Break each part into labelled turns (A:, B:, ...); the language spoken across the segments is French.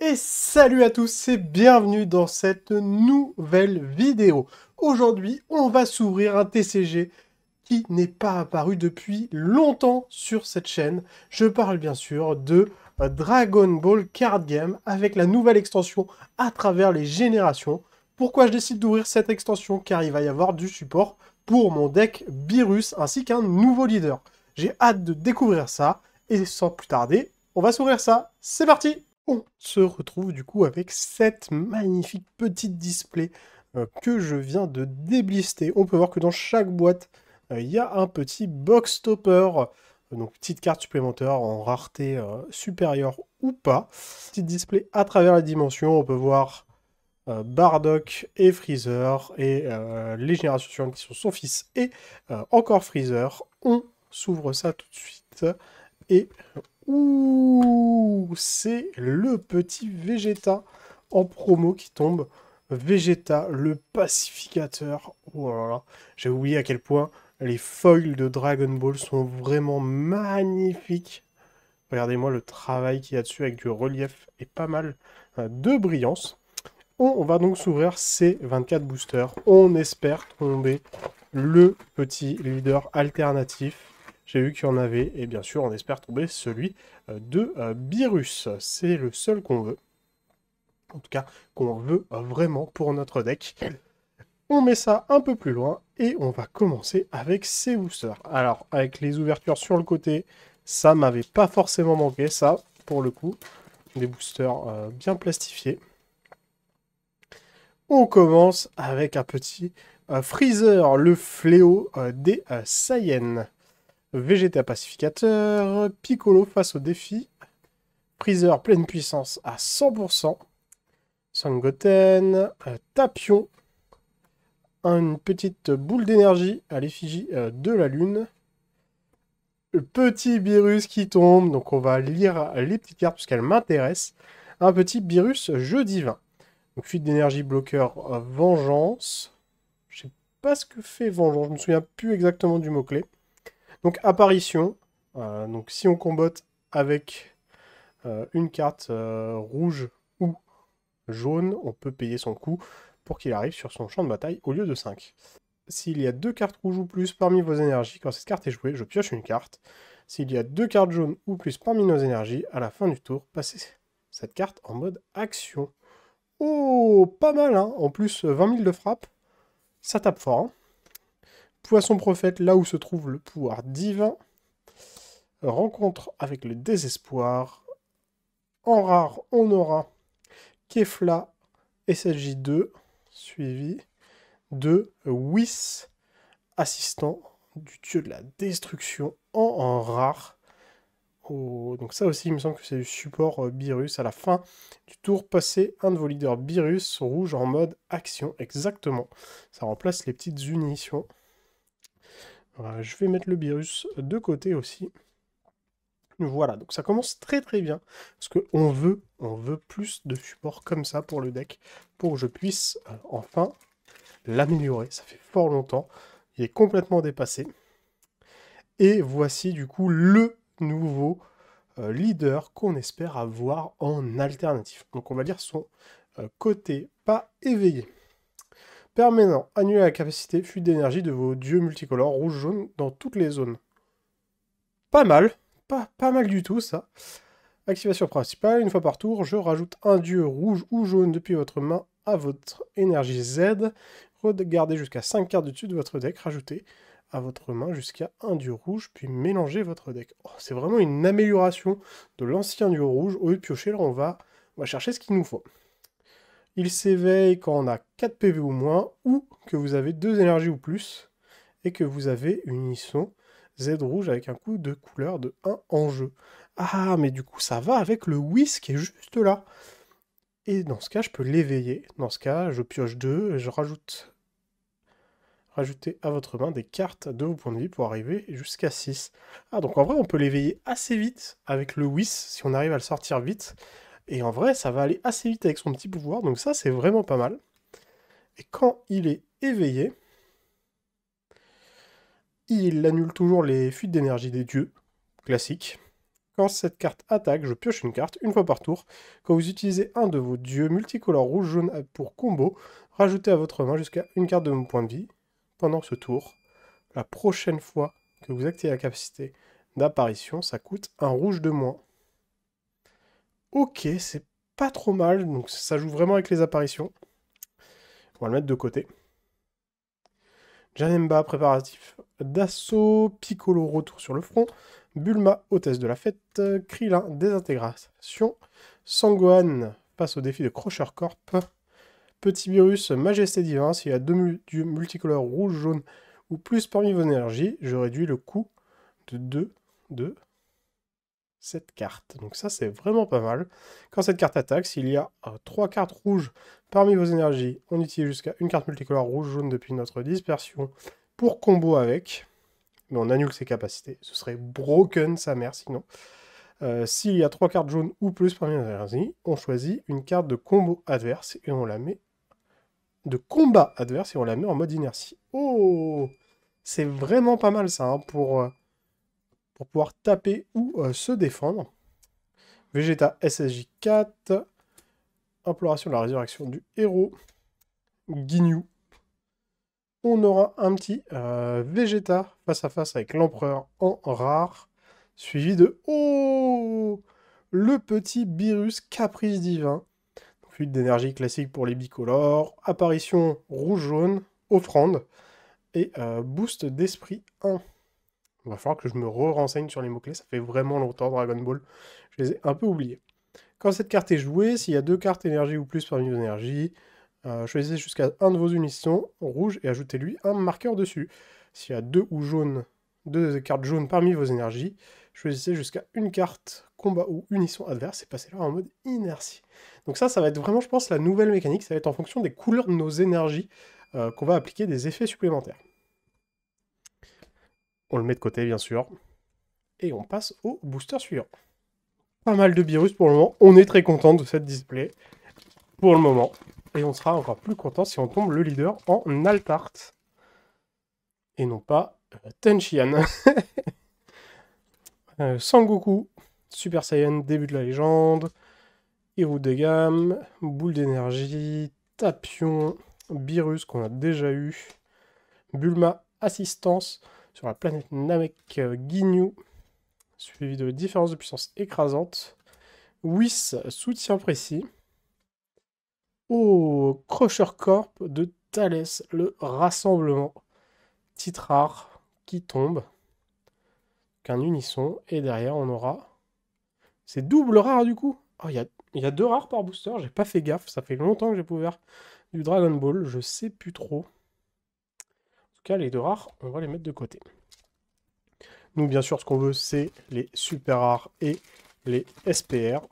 A: Et salut à tous et bienvenue dans cette nouvelle vidéo. Aujourd'hui, on va s'ouvrir un TCG qui n'est pas apparu depuis longtemps sur cette chaîne. Je parle bien sûr de Dragon Ball Card Game avec la nouvelle extension à travers les générations. Pourquoi je décide d'ouvrir cette extension? Car il va y avoir du support pour mon deck Beerus ainsi qu'un nouveau leader. J'ai hâte de découvrir ça et sans plus tarder, on va s'ouvrir ça. C'est parti! On se retrouve du coup avec cette magnifique petite display que je viens de déblister. On peut voir que dans chaque boîte, il y a un petit box topper, donc petite carte supplémentaire en rareté supérieure ou pas. Petit display à travers les dimensions, on peut voir Bardock et Freezer, et les générations suivantes qui sont son fils et encore Freezer. On s'ouvre ça tout de suite, et ouh, c'est le petit Vegeta en promo qui tombe. Vegeta, le pacificateur. Oh là là, j'ai oublié à quel point les foils de Dragon Ball sont vraiment magnifiques. Regardez-moi le travail qu'il y a dessus avec du relief et pas mal de brillance. On va donc s'ouvrir ces 24 boosters. On espère tomber le petit leader alternatif. J'ai vu qu'il y en avait, et bien sûr, on espère tomber celui de Beerus. C'est le seul qu'on veut. En tout cas, qu'on veut vraiment pour notre deck. On met ça un peu plus loin, et on va commencer avec ces boosters. Alors, avec les ouvertures sur le côté, ça m'avait pas forcément manqué, ça, pour le coup. Des boosters bien plastifiés. On commence avec un petit Freezer, le fléau des Saiyans. Vegeta pacificateur, Piccolo face au défi, Freezer pleine puissance à 100%, Sangoten, Tapion, une petite boule d'énergie à l'effigie de la lune, le petit Beerus qui tombe, donc on va lire les petites cartes puisqu'elles m'intéressent, un petit Beerus jeu divin. Donc fuite d'énergie, bloqueur, vengeance, je sais pas ce que fait vengeance, je me souviens plus exactement du mot-clé. Donc apparition, donc si on combatte avec une carte rouge ou jaune, on peut payer son coût pour qu'il arrive sur son champ de bataille au lieu de 5. S'il y a 2 cartes rouges ou plus parmi vos énergies, quand cette carte est jouée, je pioche une carte. S'il y a 2 cartes jaunes ou plus parmi nos énergies, à la fin du tour, passez cette carte en mode action. Oh, pas mal, hein. En plus, 20 000 de frappe, ça tape fort, hein. Poisson prophète, là où se trouve le pouvoir divin. Rencontre avec le désespoir. En rare, on aura Kefla SSJ2, suivi de Whis, assistant du dieu de la destruction en rare. Oh, donc ça aussi, il me semble que c'est du support Beerus. À la fin du tour, passez un de vos leaders Beerus rouge en mode action. Exactement. Ça remplace les petites unitions. Voilà, je vais mettre le Beerus de côté aussi. Voilà, donc ça commence très très bien, parce qu'on veut plus de support comme ça pour le deck, pour que je puisse enfin l'améliorer. Ça fait fort longtemps, il est complètement dépassé. Et voici du coup le nouveau leader qu'on espère avoir en alternative. Donc on va lire son côté pas éveillé. Permanent, annuler la capacité fuite d'énergie de vos dieux multicolores rouge-jaune dans toutes les zones. Pas mal. Pas mal du tout, ça. Activation principale, une fois par tour, je rajoute un dieu rouge ou jaune depuis votre main à votre énergie Z. Regardez jusqu'à 5 cartes au-dessus de votre deck, rajoutez à votre main jusqu'à un dieu rouge, puis mélangez votre deck. Oh, c'est vraiment une amélioration de l'ancien dieu rouge. Au lieu de piocher, là, on va chercher ce qu'il nous faut. Il s'éveille quand on a 4 PV ou moins, ou que vous avez 2 énergies ou plus, et que vous avez une unisson Z rouge avec un coup de couleur de 1 en jeu. Ah, mais du coup, ça va avec le Whis qui est juste là. Et dans ce cas, je peux l'éveiller. Dans ce cas, je pioche 2 et je rajoutez à votre main des cartes de vos points de vie pour arriver jusqu'à 6. Ah, donc en vrai, on peut l'éveiller assez vite avec le Whis, si on arrive à le sortir vite. Et en vrai, ça va aller assez vite avec son petit pouvoir, donc ça, c'est vraiment pas mal. Et quand il est éveillé, il annule toujours les fuites d'énergie des dieux, classique, Quand cette carte attaque, je pioche une carte une fois par tour. Quand vous utilisez un de vos dieux multicolores rouge-jaune pour combo, rajoutez à votre main jusqu'à une carte de mon point de vie. Pendant ce tour, la prochaine fois que vous activez la capacité d'apparition, ça coûte un rouge de moins. Ok, c'est pas trop mal, donc ça joue vraiment avec les apparitions. On va le mettre de côté. Janemba, préparatif d'assaut. Piccolo, retour sur le front. Bulma, hôtesse de la fête. Krillin, désintégration. Sangohan, face au défi de Crusher Corp. Petit virus, majesté divin. S'il y a deux dieux multicolores rouge, jaune ou plus parmi vos énergies, je réduis le coût de 2 de cette carte. Donc ça, c'est vraiment pas mal. Quand cette carte attaque, s'il y a 3 cartes rouges parmi vos énergies, on utilise jusqu'à une carte multicolore rouge-jaune depuis notre dispersion pour combo avec. Mais on annule ses capacités. Ce serait broken sa mère sinon. S'il y a 3 cartes jaunes ou plus parmi nos énergies, on choisit une carte de combo adverse et on la met de combat adverse et on la met en mode inertie. Oh, c'est vraiment pas mal ça hein, pour pouvoir taper ou se défendre. Vegeta SSJ 4. Imploration de la résurrection du héros. Ginyu. On aura un petit Vegeta face à face avec l'empereur en rare. Suivi de... Oh, le petit Beerus Caprice Divin. Fuite d'énergie classique pour les bicolores. Apparition rouge-jaune. Offrande. Et boost d'esprit 1. Il va falloir que je me renseigne sur les mots-clés. Ça fait vraiment longtemps, Dragon Ball. Je les ai un peu oubliés. Quand cette carte est jouée, s'il y a 2 cartes énergie ou plus parmi vos énergies, choisissez jusqu'à un de vos unissons rouge et ajoutez-lui un marqueur dessus. S'il y a 2 ou jaune, 2 cartes jaunes parmi vos énergies, choisissez jusqu'à une carte combat ou unisson adverse et passez-la en mode inertie. Donc ça va être vraiment, je pense, la nouvelle mécanique. Ça va être en fonction des couleurs de nos énergies qu'on va appliquer des effets supplémentaires. On le met de côté, bien sûr. Et on passe au booster suivant. Pas mal de virus pour le moment. On est très content de cette display. Pour le moment. Et on sera encore plus content si on tombe le leader en Altart. Et non pas Tenshinhan. Sangoku, Super Saiyan, début de la légende. Hirudegam, boule d'énergie. Tapion, Beerus qu'on a déjà eu. Bulma, assistance sur la planète Namek Ginyu, suivi de différence de puissance écrasante. Whis, soutien précis. Oh, Crusher Corp de Thalès, le rassemblement. Titre rare qui tombe. Qu'un unisson. Et derrière, on aura... C'est double rare du coup. Oh, il y a 2 rares par booster. J'ai pas fait gaffe. Ça fait longtemps que j'ai pas ouvert du Dragon Ball. Je sais plus trop. En tout cas, les 2 rares, on va les mettre de côté. Nous, bien sûr, ce qu'on veut, c'est les super rares et les SPR.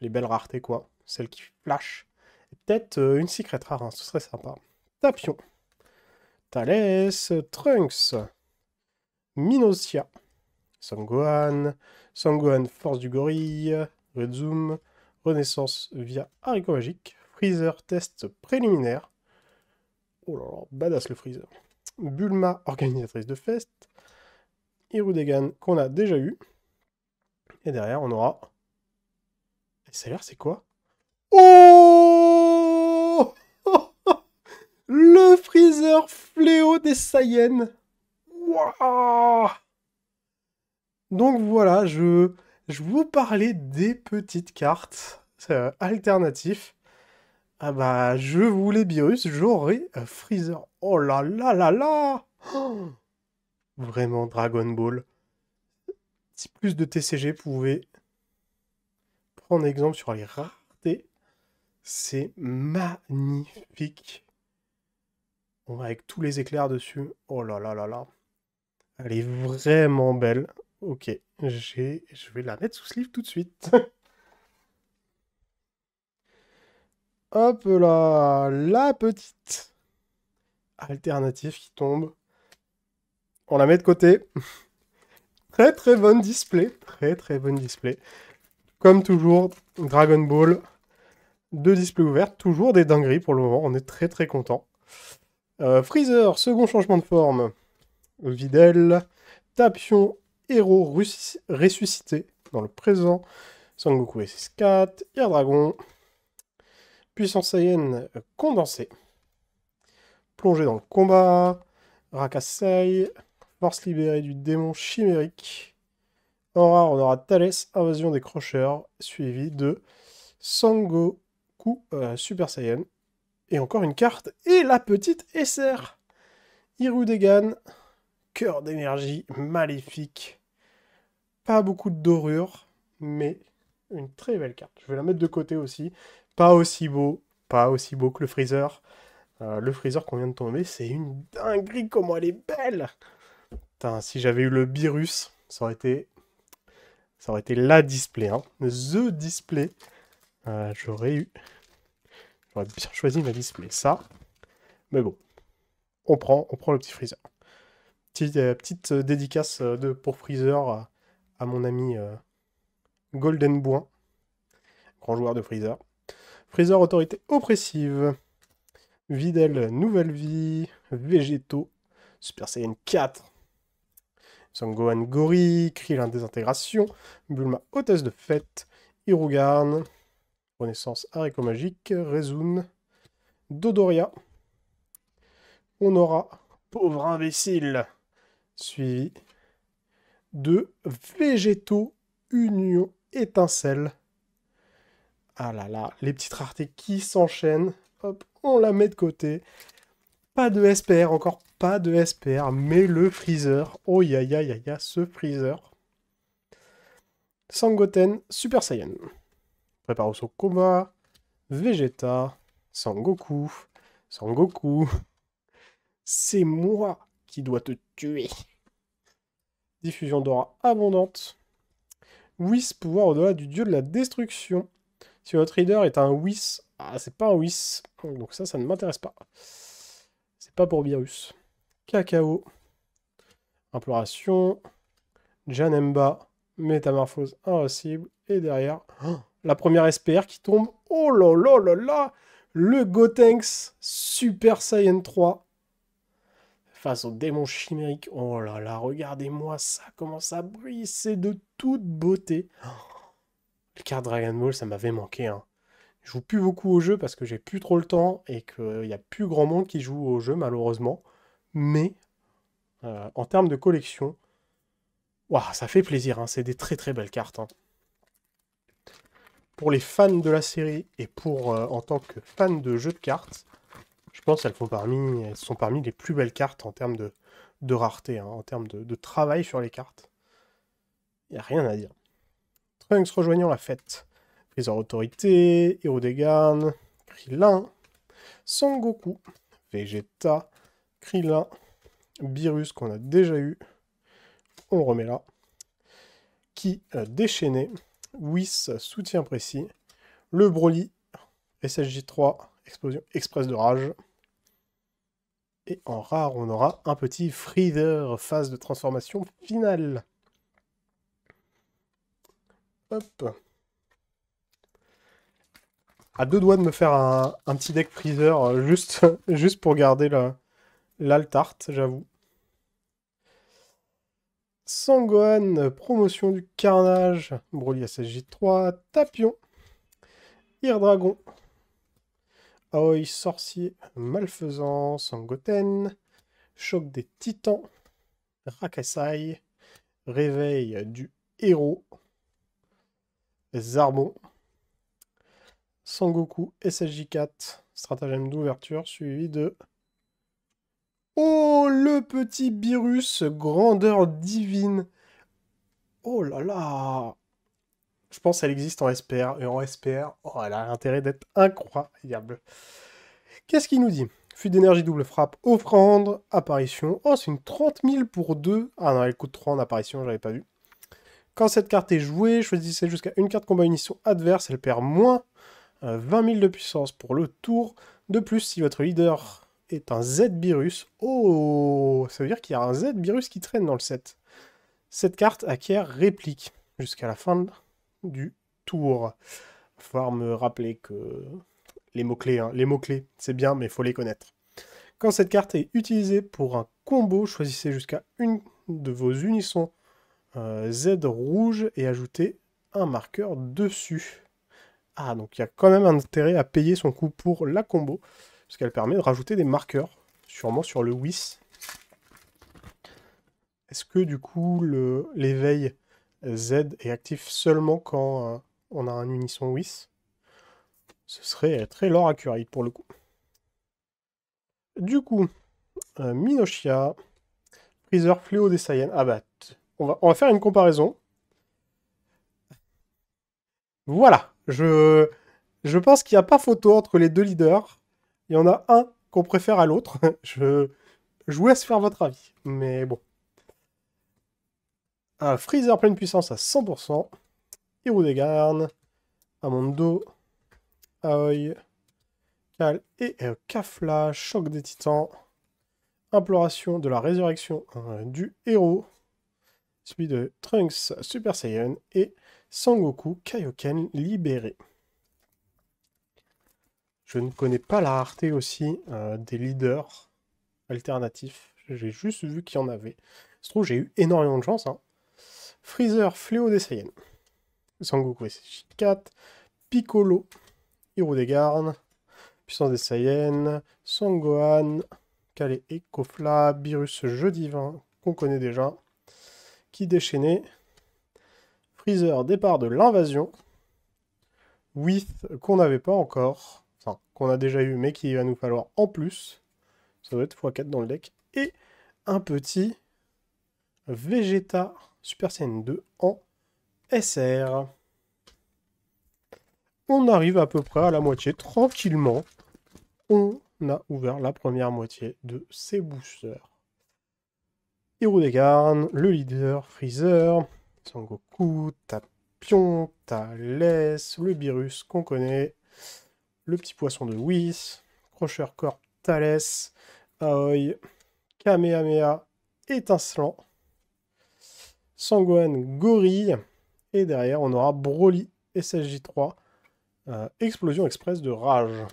A: Les belles raretés, quoi. Celles qui flashent. Peut-être une secret rare, hein, ce serait sympa. Tapion. Thalès. Trunks. Minosia. Sangohan. Sangohan, force du gorille. Red Zoom. Renaissance via haricot magique. Freezer, test préliminaire. Oh là là, badass le Freezer. Bulma, organisatrice de fête. Hirudegan, qu'on a déjà eu. Et derrière, on aura... SLR, c'est quoi? Oh le Freezer fléau des Saiyans. Waouh. Donc voilà, je vous parlais des petites cartes alternatives. Ah bah, je voulais Beerus, j'aurais Freezer. Oh là là là là. Oh, vraiment Dragon Ball. Si plus de TCG pouvaient prendre exemple sur les raretés, c'est magnifique. Avec tous les éclairs dessus. Oh là là là là. Elle est vraiment belle. Ok, je vais la mettre sous sleeve tout de suite. Hop là, la petite alternative qui tombe. On la met de côté. Très très bonne display. Très très bonne display. Comme toujours, Dragon Ball. 2 displays ouverts. Toujours des dingueries pour le moment. On est très très content. Freezer, second changement de forme. Videl. Tapion héros ressuscité dans le présent. Sangoku SS4, Air Dragon, Puissance Saiyan condensée, plongée dans le combat, Rakasai, Force libérée du démon chimérique. En rare, on aura Thalès, Invasion des Crocheurs, suivi de Sangoku Super Saiyan. Et encore une carte, et la petite SR Hirudegan, cœur d'énergie, maléfique. Pas beaucoup de dorure, mais une très belle carte. Je vais la mettre de côté aussi. Pas aussi beau que le Freezer. Le Freezer qu'on vient de tomber, c'est une dinguerie comment elle est belle. Putain, si j'avais eu le Beerus, ça aurait été la display, hein. The display. J'aurais bien choisi ma display. Ça, mais bon, on prend le petit Freezer. Petite dédicace pour Freezer à mon ami Golden Boin, grand joueur de Freezer. Freezer, autorité oppressive. Videl, nouvelle vie. Végétaux, Super Saiyan 4. Sangohan, Gori. Krillin, désintégration. Bulma, hôtesse de fête. Hirugarn, Renaissance, haricot magique. Rezun, Dodoria. On aura pauvre imbécile, suivi de Végétaux, Union, Étincelle. Ah là là, les petites raretés qui s'enchaînent. Hop, on la met de côté. Pas de SPR, encore pas de SPR, mais le Freezer. Oh ya ya ya ya, ce Freezer. Sangoten, Super Saiyan. Prépare au combat. Vegeta, Sangoku. Sangoku. C'est moi qui dois te tuer. Diffusion d'aura abondante. Whis, pouvoir au-delà du dieu de la destruction. Si votre leader est un Whis... Ah, c'est pas un Whis. Donc ça ne m'intéresse pas. C'est pas pour Beerus. Cacao. Imploration. Janemba. Métamorphose invincible. Et derrière, oh, la première SPR qui tombe. Oh là là là là. Le Gotenks Super Saiyan 3. Face au démon chimérique. Oh là là, regardez-moi ça. Comment ça brille. C'est de toute beauté. Oh, les cartes Dragon Ball, ça m'avait manqué, hein. Je joue plus beaucoup au jeu parce que j'ai plus trop le temps et qu'il n'y a plus grand monde qui joue au jeu, malheureusement. Mais, en termes de collection, ouah, ça fait plaisir, hein. C'est des très très belles cartes, hein. Pour les fans de la série et pour en tant que fan de jeux de cartes, je pense qu'elles sont parmi les plus belles cartes en termes de rareté, hein, en termes de travail sur les cartes. Il n'y a rien à dire. Trunks rejoignant la fête. Freezer autorité, Hirudegan, Krillin, Sangoku, Vegeta, Krillin, Beerus qu'on a déjà eu, on le remet là, Ki déchaîné, Whis soutien précis, le Broly, SSJ3, explosion express de rage, et en rare on aura un petit Freezer, phase de transformation finale. Hop. À deux doigts de me faire un petit deck Freezer juste pour garder l'altart, j'avoue. Sangohan, promotion du carnage. Broly SSJ3, Tapion. Air Dragon. Aoi, sorcier, malfaisant. Sangoten. Choc des titans. Rakasai. Réveil du héros. Zarbon. Sangoku, SSJ4, stratagème d'ouverture, suivi de... Oh, le petit Beerus, grandeur divine. Oh là là. Je pense qu'elle existe en SPR, et en SPR, oh, elle a intérêt d'être incroyable. Qu'est-ce qu'il nous dit? Fuite d'énergie, double frappe, offrande, apparition. Oh, c'est une 30 000 pour 2. Ah non, elle coûte 3 en apparition, j'avais pas vu. Quand cette carte est jouée, choisissez jusqu'à une carte combat munition adverse, elle perd moins 20 000 de puissance pour le tour. De plus, si votre leader est un Z-Beerus, oh, ça veut dire qu'il y a un Z-Beerus qui traîne dans le set. Cette carte acquiert réplique jusqu'à la fin du tour. Il va falloir me rappeler que les mots-clés, hein, c'est bien, mais il faut les connaître. Quand cette carte est utilisée pour un combo, choisissez jusqu'à une de vos unissons Z rouge et ajouter un marqueur dessus. Ah, donc il y a quand même un intérêt à payer son coût pour la combo, parce qu'elle permet de rajouter des marqueurs, sûrement sur le WIS. Est-ce que du coup l'éveil Z est actif seulement quand on a un unisson WIS? Ce serait très lore accurate pour le coup. Du coup, Minoshia, Freezer, Fléau des Saiyans. Ah bah, on va faire une comparaison. Voilà, je pense qu'il n'y a pas photo entre les deux leaders. Il y en a un qu'on préfère à l'autre. Je vous laisse faire votre avis. Mais bon. Freezer pleine puissance à 100%. Hirudegarn, Amondo, Aoi, Kal et Kafla, choc des titans. Imploration de la résurrection du héros. Celui de Trunks Super Saiyan et Sangoku Kaioken libéré. Je ne connais pas la rareté aussi des leaders alternatifs. J'ai juste vu qu'il y en avait. Je trouve j'ai eu énormément de chance. Hein. Freezer, Fléau des Saiyans. Sangoku SJ4. Piccolo, Hirudegarn. Puissance des Saiyans. Sangohan. Kale et Kofla. Beerus, jeu divin, qu'on connaît déjà. Qui déchaînait. Freezer, départ de l'invasion. With, qu'on n'avait pas encore. Enfin, qu'on a déjà eu, mais qu'il va nous falloir en plus. Ça doit être x4 dans le deck. Et un petit Vegeta Super Saiyan 2 en SR. On arrive à peu près à la moitié, tranquillement. On a ouvert la première moitié de ces boosters. Hirudegarn, le leader, Freezer, Sangoku, Tapion, Thalès, le Beerus qu'on connaît, le petit poisson de Whis, Crusher Corp, Thalès, Aoi, Kamehameha, étincelant, Sangohan, Gorille, et derrière on aura Broly, SSJ3, Explosion Express de Rage.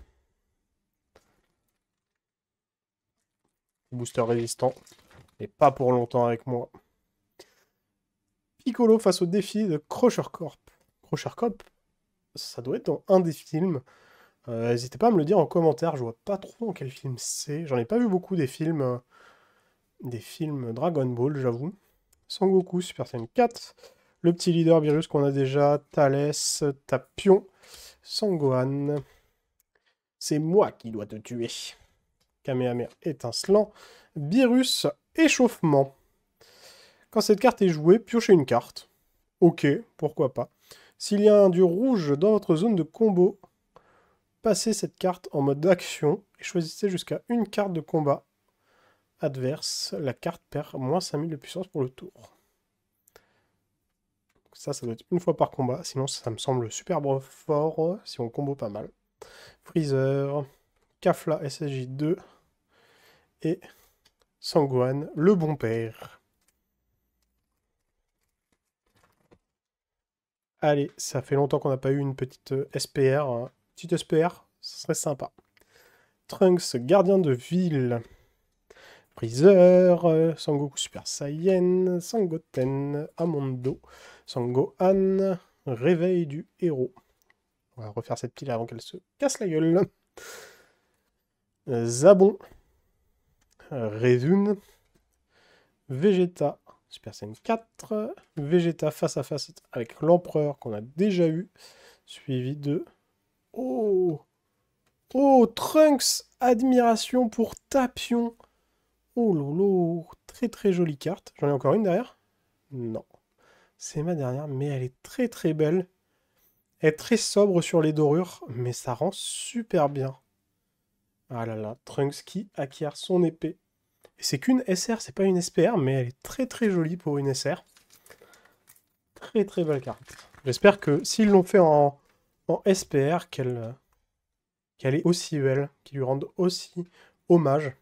A: Booster résistant, mais pas pour longtemps avec moi. Piccolo face au défi de Crusher Corp. Crusher Corp, ça doit être dans un des films. N'hésitez pas à me le dire en commentaire, je vois pas trop dans quel film c'est. J'en ai pas vu beaucoup des films Dragon Ball, j'avoue. Sangoku, Super Saiyan 4. Le petit leader virus qu'on a déjà, Thalès, Tapion, Sangohan. C'est moi qui dois te tuer. Kamehameha étincelant. Beerus, échauffement. Quand cette carte est jouée, piochez une carte. Ok, pourquoi pas. S'il y a un dieu rouge dans votre zone de combo, passez cette carte en mode action et choisissez jusqu'à une carte de combat adverse. La carte perd moins 5000 de puissance pour le tour. Ça doit être une fois par combat, sinon ça me semble super fort si on combo pas mal. Freezer, Kafla SSJ2 et Sangohan, le bon père. Allez, ça fait longtemps qu'on n'a pas eu une petite SPR. Hein. Petite SPR, ça serait sympa. Trunks, gardien de ville. Freezer, Sangoku Super Saiyan, Sangoten, Amondo, Sangohan, réveil du héros. On va refaire cette pile avant qu'elle se casse la gueule. Zabon, Rezun, Vegeta, Super Saiyan 4, Vegeta face à face avec l'empereur qu'on a déjà eu, suivi de... Oh, Trunks, admiration pour Tapion. Oh lolo, très très jolie carte. J'en ai encore une derrière? Non. C'est ma dernière, mais elle est très très belle. Elle est très sobre sur les dorures, mais ça rend super bien. Ah là là, Trunks qui acquiert son épée. Et c'est qu'une SR, c'est pas une SPR, mais elle est très très jolie pour une SR. Très très belle carte. J'espère que s'ils l'ont fait en SPR, qu'elle est aussi belle, qu'ils lui rendent aussi hommage.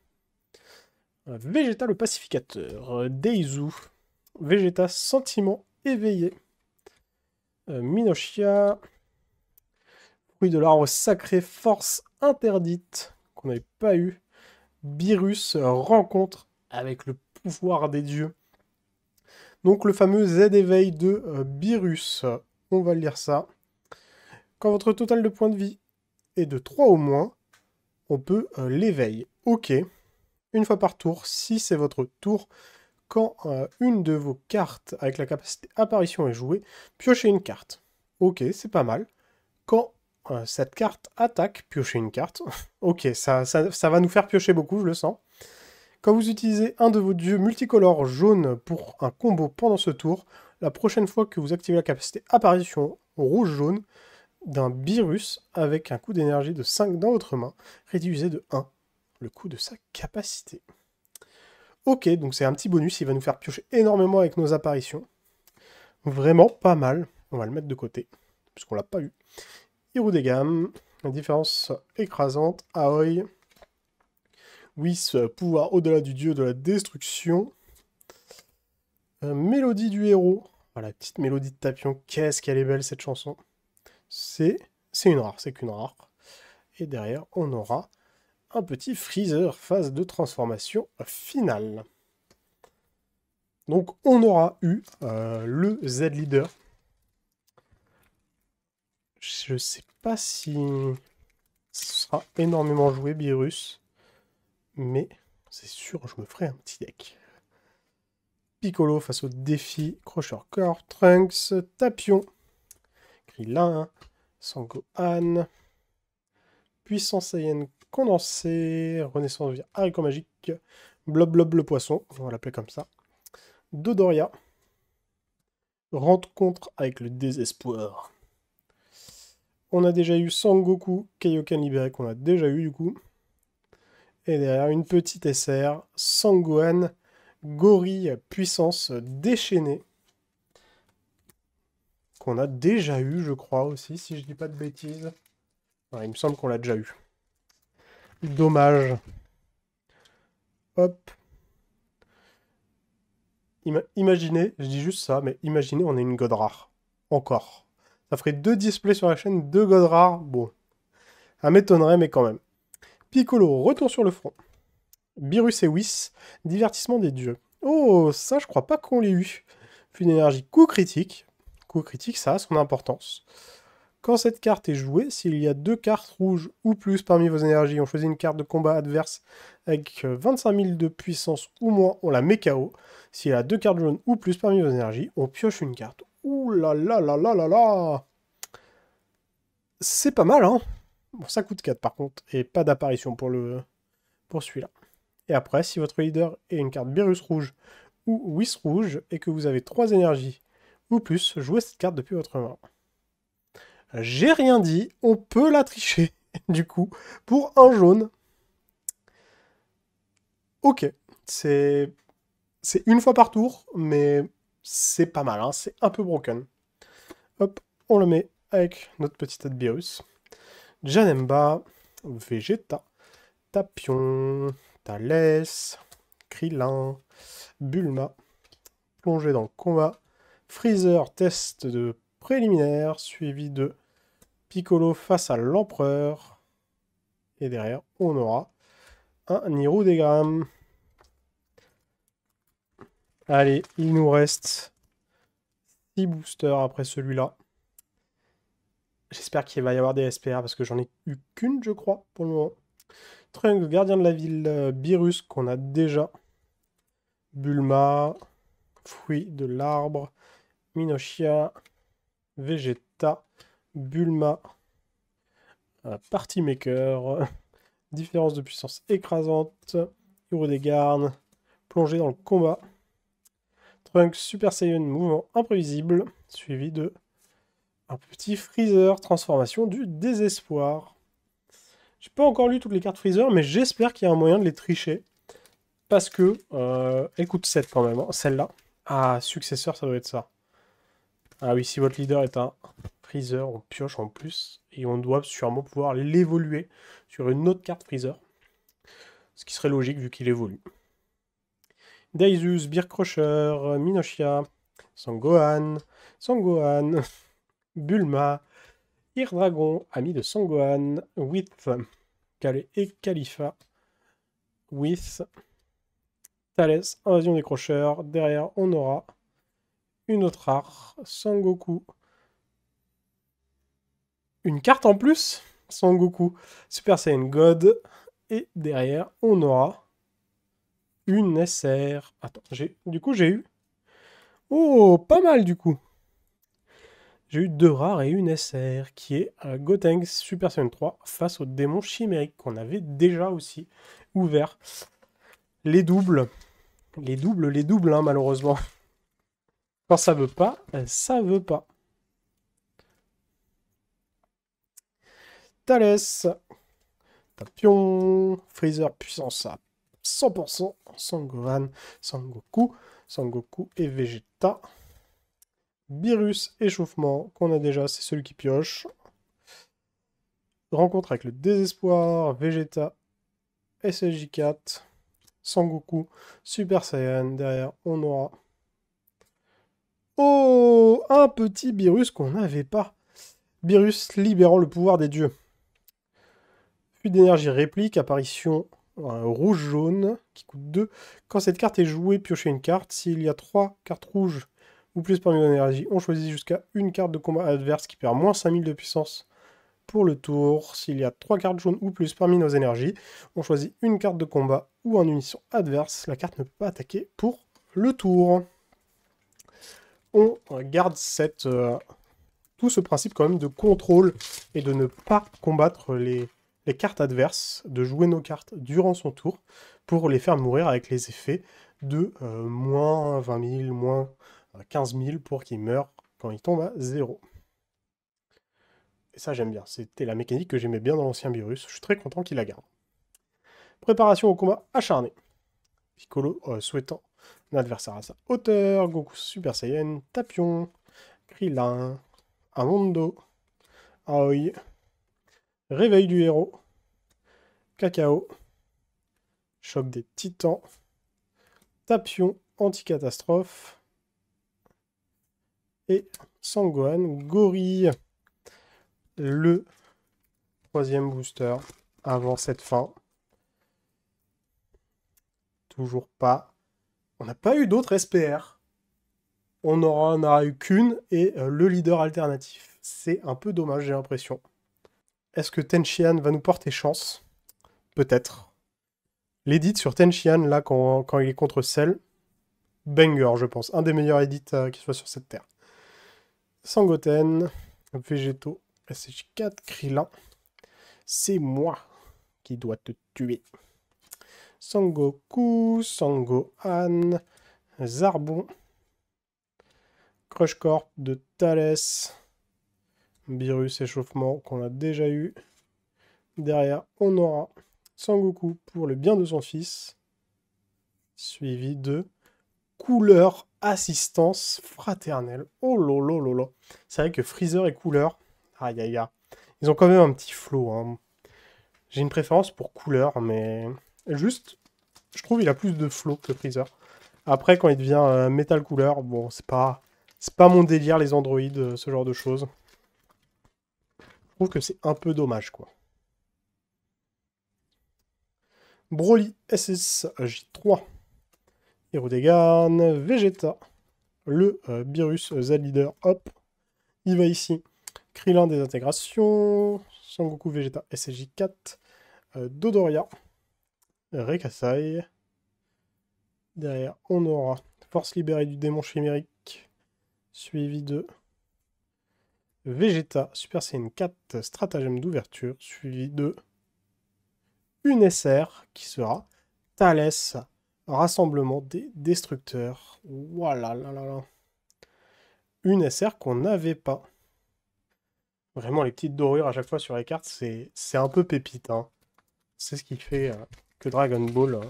A: Vegeta le pacificateur. Deizu. Vegeta sentiment éveillé. Minoshia. Fruit de l'arbre sacré, force interdite, qu'on n'avait pas eu. Beerus, rencontre avec le pouvoir des dieux. Donc le fameux Z éveil de Beerus. On va lire ça. Quand votre total de points de vie est de 3 au moins, on peut l'éveil. Ok. Une fois par tour, si c'est votre tour, quand une de vos cartes avec la capacité apparition est jouée, piochez une carte. Ok, c'est pas mal. Quand cette carte attaque, piochez une carte. Ok, ça va nous faire piocher beaucoup, je le sens. Quand vous utilisez un de vos dieux multicolores jaune pour un combo pendant ce tour, la prochaine fois que vous activez la capacité apparition rouge-jaune d'un Beerus avec un coût d'énergie de 5 dans votre main, réduisez de 1 le coût de sa capacité. Ok, donc c'est un petit bonus, il va nous faire piocher énormément avec nos apparitions. Vraiment pas mal. On va le mettre de côté, puisqu'on l'a pas eu. Hirudegam, la différence écrasante, Aoi. Whis, pouvoir au-delà du dieu de la destruction. Mélodie du héros. Voilà, petite mélodie de Tapion. Qu'est-ce qu'elle est belle cette chanson. C'est une rare, c'est qu'une rare. Et derrière, on aura un petit Freezer, phase de transformation finale. Donc on aura eu le Z-Leader. Je sais pas si ce sera énormément joué, Beerus. Mais c'est sûr, je me ferai un petit deck. Piccolo face au défi, Crusher Core, Trunks, Tapion, Krillin, Sangohan, Puissance Saiyan condensée, Renaissance via haricot magique, Blob Blob le poisson, on va l'appeler comme ça, Dodoria, rencontre avec le désespoir. On a déjà eu Sangoku, Kaioken libéré qu'on a déjà eu du coup. Et derrière une petite SR, Sangohan, Gorille puissance déchaînée. Qu'on a déjà eu, je crois aussi, si je dis pas de bêtises. Ouais, il me semble qu'on l'a déjà eu. Dommage. Hop. Imaginez, je dis juste ça, mais imaginez on est une god rare. Encore. Ça ferait 2 displays sur la chaîne, 2 god rares. Bon. Ça m'étonnerait, mais quand même. Piccolo, retour sur le front. Beerus et Whis, divertissement des dieux. Oh, ça, je crois pas qu'on l'ait eu. Puis une énergie coup critique. Coup critique, ça a son importance. Quand cette carte est jouée, s'il y a 2 cartes rouges ou plus parmi vos énergies, on choisit une carte de combat adverse avec 25 000 de puissance ou moins, on la met KO. S'il y a 2 cartes jaunes ou plus parmi vos énergies, on pioche une carte. Ouh là là là là là là. C'est pas mal, hein. Bon, ça coûte 4 par contre, et pas d'apparition pour celui-là. Et après, si votre leader est une carte Beerus rouge ou Whis rouge, et que vous avez 3 énergies ou plus, jouez cette carte depuis votre main. J'ai rien dit, on peut la tricher, du coup, pour un jaune. Ok, c'est une fois par tour, mais c'est pas mal, hein, c'est un peu broken. Hop, on le met avec notre petit tête Beerus. Janemba, Vegeta, Tapion, Thalès, Krillin, Bulma, plongé dans le combat, Freezer, test de préliminaire, suivi de Piccolo face à l'Empereur. Et derrière, on aura un Hirudegam. Allez, il nous reste 6 boosters après celui-là. J'espère qu'il va y avoir des SPR parce que j'en ai eu qu'une, je crois, pour le moment. Trunks, gardien de la ville, Beerus, qu'on a déjà. Bulma, fruit de l'arbre, Minoshia, Vegeta, Bulma, Party Maker, différence de puissance écrasante, Hirudegam, plongé dans le combat. Trunks, Super Saiyan, mouvement imprévisible, suivi de un petit Freezer, transformation du désespoir. J'ai pas encore lu toutes les cartes Freezer, mais j'espère qu'il y a un moyen de les tricher. Parce que, elle coûte 7 quand même, hein, celle-là. Ah, successeur, ça doit être ça. Ah oui, si votre leader est un Freezer, on pioche en plus. Et on doit sûrement pouvoir l'évoluer sur une autre carte Freezer. Ce qui serait logique vu qu'il évolue. Daisus, Beer Crusher, Minoshia, Sangohan, Bulma, Dragon, ami de Sangohan, with Kale et Khalifa, with Thalès, invasion des crocheurs. Derrière, on aura une autre rare, Sangoku. Une carte en plus, Sangoku, Super Saiyan God. Et derrière, on aura une SR. Attends, du coup, j'ai eu... Oh, pas mal du coup. J'ai eu 2 rares et une SR, qui est Gotenks Super Saiyan 3 face au démon chimérique qu'on avait déjà aussi ouvert. Les doubles, hein, malheureusement. Quand ça veut pas, ça veut pas. Thalès, Tapion, Freezer puissance à 100%, Sangohan, Sangoku et Vegeta. Beerus, échauffement, qu'on a déjà, c'est celui qui pioche. Rencontre avec le désespoir, Vegeta, SSJ4, Sangoku, Super Saiyan. Derrière, on aura... Oh, un petit Beerus qu'on n'avait pas. Beerus libérant le pouvoir des dieux. Fuite d'énergie réplique, apparition rouge-jaune, qui coûte 2. Quand cette carte est jouée, piochez une carte. S'il y a 3 cartes rouges ou plus parmi l'énergie, on choisit jusqu'à une carte de combat adverse qui perd moins 5000 de puissance pour le tour. S'il y a 3 cartes jaunes ou plus parmi nos énergies, on choisit une carte de combat ou en munition adverse. La carte ne peut pas attaquer pour le tour. On garde tout ce principe quand même de contrôle et de ne pas combattre les cartes adverses, de jouer nos cartes durant son tour pour les faire mourir avec les effets de moins 20 000, moins 15 000 pour qu'ils meurent quand ils tombent à 0. Et ça j'aime bien, c'était la mécanique que j'aimais bien dans l'ancien Beerus, je suis très content qu'il la garde. Préparation au combat acharné. Piccolo souhaitant un adversaire à sa hauteur, Goku Super Saiyan, Tapion, Krillin, Amondo, Aoi, Réveil du héros, Cacao, Choc des titans, Tapion, Anticatastrophe, et Sangohan, Gorille, le 3e booster avant cette fin. Toujours pas. On n'a pas eu d'autres SPR. On n'en aura eu qu'une et le leader alternatif. C'est un peu dommage, j'ai l'impression. Est-ce que Tenchian va nous porter chance? Peut-être. L'édit sur Tenchian, là, quand il est contre Cell, banger, je pense. Un des meilleurs edits qui soit sur cette terre. Sangoten, Végétaux, SSJ4, Krillin. C'est moi qui dois te tuer. Sangoku, Sangohan, Zarbon, Crush Corp de Thalès, Beerus échauffement qu'on a déjà eu. Derrière, on aura Sangoku pour le bien de son fils, suivi de Couleur Assistance Fraternelle. Oh lolo lolo. C'est vrai que Freezer et Couleur, aïe aïe aïe, ils ont quand même un petit flow. Hein. J'ai une préférence pour Couleur, mais juste, je trouve il a plus de flow que Freezer. Après, quand il devient Metal Couleur, bon, c'est pas mon délire, les androïdes, ce genre de choses. Je trouve que c'est un peu dommage, quoi. Broly SSJ3. Hérodegarn, Vegeta. Le Beerus Z-Leader, hop. Il va ici. Krillin des intégrations. Sangoku Vegeta SSJ4. Dodoria. Rekasai. Derrière, on aura Force libérée du démon chimérique. Suivi de Vegeta Super Saiyan 4 stratagème d'ouverture, suivi de une SR qui sera Thalès, rassemblement des destructeurs. Voilà, là, là, là. Une SR qu'on n'avait pas. Vraiment, les petites dorures à chaque fois sur les cartes, c'est un peu pépite. Hein. C'est ce qui fait que Dragon Ball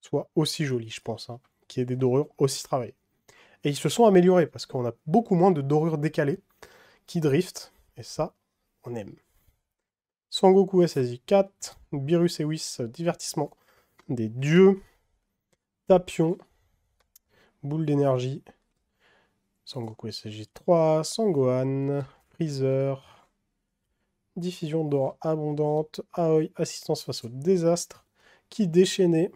A: soit aussi joli, je pense. Hein. Qu'il y ait des dorures aussi travaillées. Et ils se sont améliorés parce qu'on a beaucoup moins de dorures décalées qui drift, et ça, on aime. Sangoku SSJ4, Beerus et Whis, divertissement des dieux, Tapion, boule d'énergie, Sangoku SSJ3, Sangohan, Freezer, diffusion d'aura abondante, Aoi, assistance face au désastre, Ki déchaîné,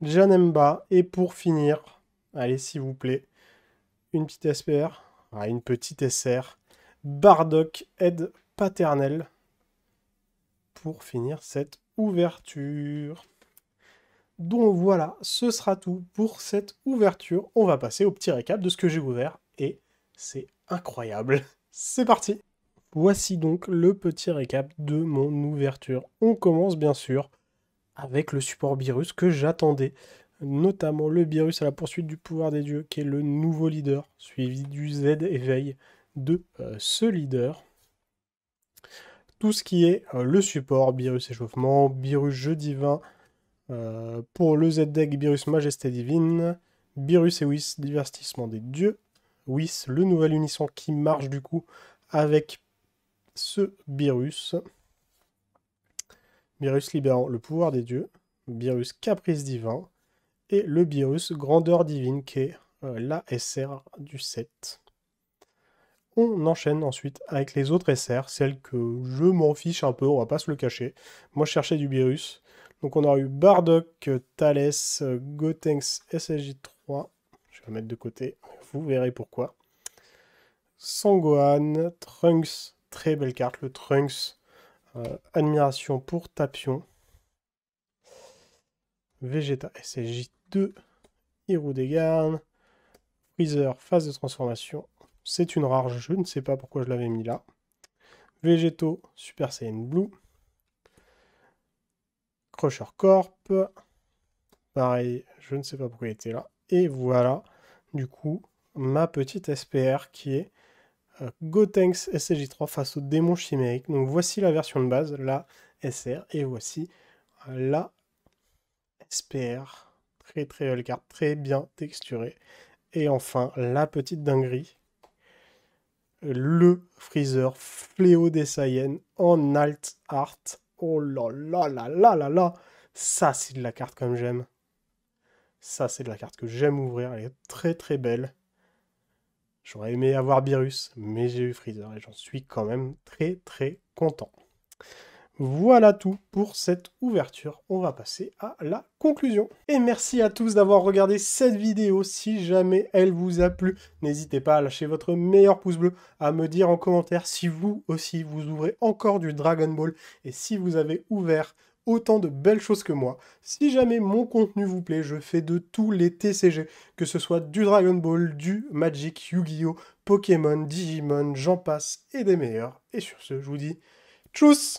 A: Janemba, et pour finir, allez s'il vous plaît, une petite SPR, une petite SR, Bardock, aide paternelle, pour finir cette ouverture. Donc voilà, ce sera tout pour cette ouverture. On va passer au petit récap de ce que j'ai ouvert, et c'est incroyable. C'est parti! Voici donc le petit récap de mon ouverture. On commence bien sûr avec le support Beerus que j'attendais, notamment le Beerus à la poursuite du pouvoir des dieux, qui est le nouveau leader, suivi du Z éveil de ce leader. Tout ce qui est le support, Beerus échauffement, Beerus jeu divin, pour le Z-Deck, Beerus majesté divine, Beerus et Whis divertissement des dieux, Whis le nouvel unisson qui marche du coup avec ce Beerus, Beerus libérant le pouvoir des dieux, Beerus caprice divin, et le Beerus grandeur divine qui est la SR du set. On enchaîne ensuite avec les autres SR, celles que je m'en fiche un peu, on va pas se le cacher. Moi je cherchais du Beerus. Donc on a eu Bardock, Thalès, Gotenks, SSJ3. Je vais la mettre de côté, vous verrez pourquoi. Sangohan, Trunks, très belle carte, le Trunks. Admiration pour Tapion. Vegeta, SSJ2. Hirudegarn. Freezer, phase de transformation. C'est une rare, je ne sais pas pourquoi je l'avais mis là. Végétaux, Super Saiyan Blue. Crusher Corp. Pareil, je ne sais pas pourquoi il était là. Et voilà, du coup, ma petite SPR qui est Gotenks SSJ3 face au démon chimérique. Donc voici la version de base, la SR, et voici la SPR. Très très belle carte, très bien texturée. Et enfin, la petite dinguerie. Le Freezer Fléau des Saiyans en alt art. Oh là là là là là là. Ça, c'est de la carte comme j'aime. Ça, c'est de la carte que j'aime ouvrir. Elle est très très belle. J'aurais aimé avoir Beerus, mais j'ai eu Freezer et j'en suis quand même très très content. Voilà tout pour cette ouverture. On va passer à la conclusion. Et merci à tous d'avoir regardé cette vidéo. Si jamais elle vous a plu, n'hésitez pas à lâcher votre meilleur pouce bleu, à me dire en commentaire si vous aussi vous ouvrez encore du Dragon Ball et si vous avez ouvert autant de belles choses que moi. Si jamais mon contenu vous plaît, je fais de tous les TCG, que ce soit du Dragon Ball, du Magic, Yu-Gi-Oh, Pokémon, Digimon, j'en passe et des meilleurs. Et sur ce, je vous dis tchuss!